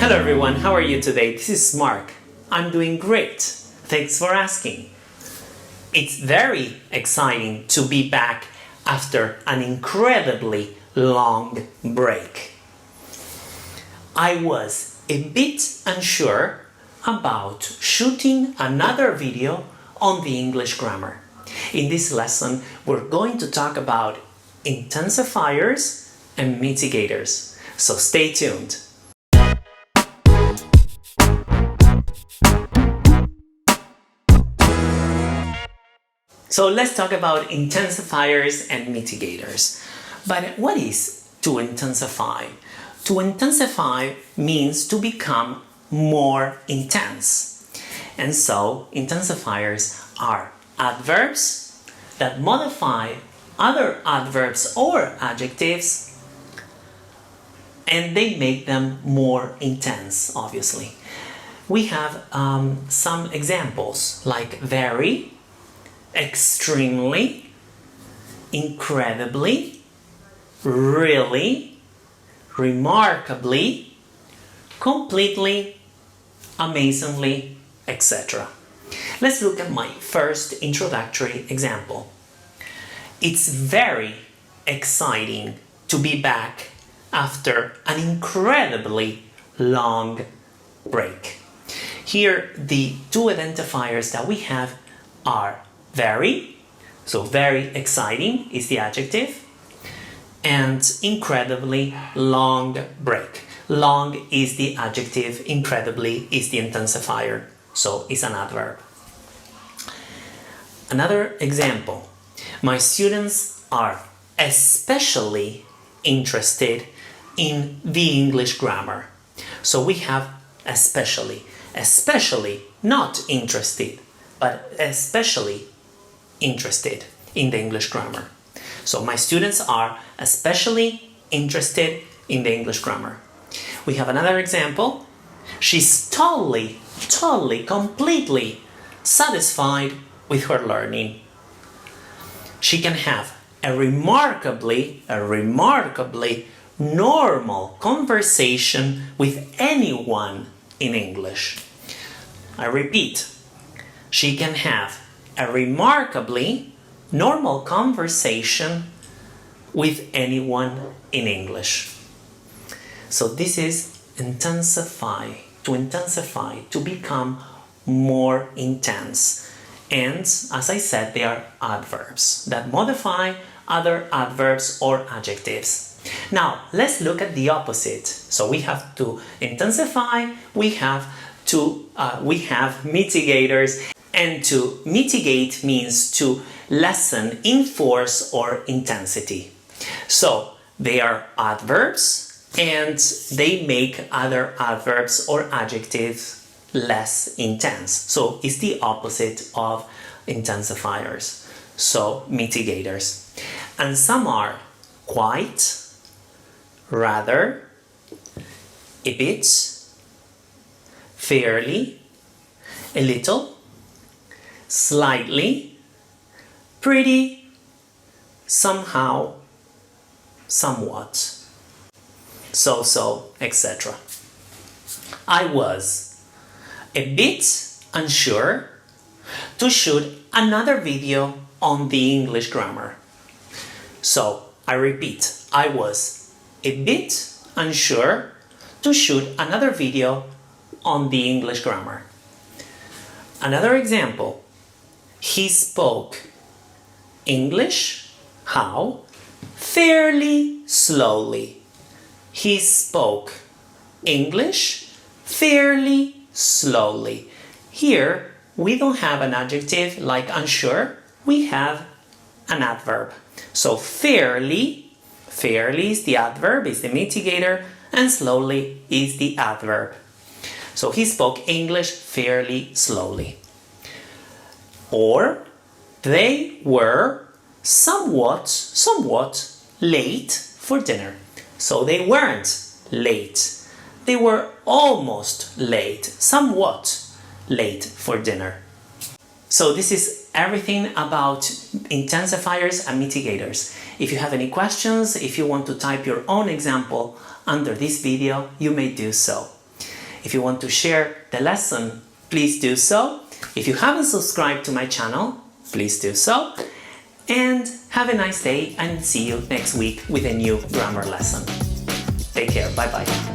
Hello everyone, how are you today? This is Marc. I'm doing great. Thanks for asking. It's very exciting to be back after an incredibly long break. I was a bit unsure about shooting another video on the English grammar. In this lesson, we're going to talk about intensifiers and mitigators. So stay tuned. So let's talk about intensifiers and mitigators. But what is to intensify? To intensify means to become more intense. And so intensifiers are adverbs that modify other adverbs or adjectives, and they make them more intense, obviously. We have some examples like very, extremely, incredibly, really, remarkably, completely, amazingly, etc. Let's look at my first introductory example. It's very exciting to be back after an incredibly long break. Here, the two identifiers that we have are very, so very exciting is the adjective, and incredibly long break. Long is the adjective, incredibly is the intensifier, so it's an adverb. Another example, my students are especially interested in the English grammar. So we have especially, not interested, but especially interested in the English grammar. So my students are especially interested in the English grammar. We have another example. She's totally, completely satisfied with her learning. She can have a remarkably normal conversation with anyone in English. I repeat, she can have a remarkably normal conversation with anyone in English. So this is intensify, to become more intense. And as I said, they are adverbs that modify other adverbs or adjectives. Now, let's look at the opposite. So we have to intensify, we have mitigators, and to mitigate means to lessen in force or intensity. So they are adverbs and they make other adverbs or adjectives less intense. So it's the opposite of intensifiers. So mitigators. And some are quite, rather, a bit, fairly, a little, slightly, pretty, somehow, somewhat, so, etc. I was a bit unsure to shoot another video on the English grammar. So, I repeat, I was a bit unsure to shoot another video on the English grammar. Another example, he spoke English, how? Fairly slowly. He spoke English fairly slowly. Here, we don't have an adjective like unsure, we have an adverb. So fairly is the adverb, is the mitigator, and slowly is the adverb. So he spoke English fairly slowly. Or they were somewhat late for dinner. So they weren't late. They were almost late, somewhat late for dinner. So this is everything about intensifiers and mitigators. If you have any questions, if you want to type your own example under this video, you may do so. If you want to share the lesson, please do so. If you haven't subscribed to my channel, please do so. And have a nice day and see you next week with a new grammar lesson. Take care. Bye bye.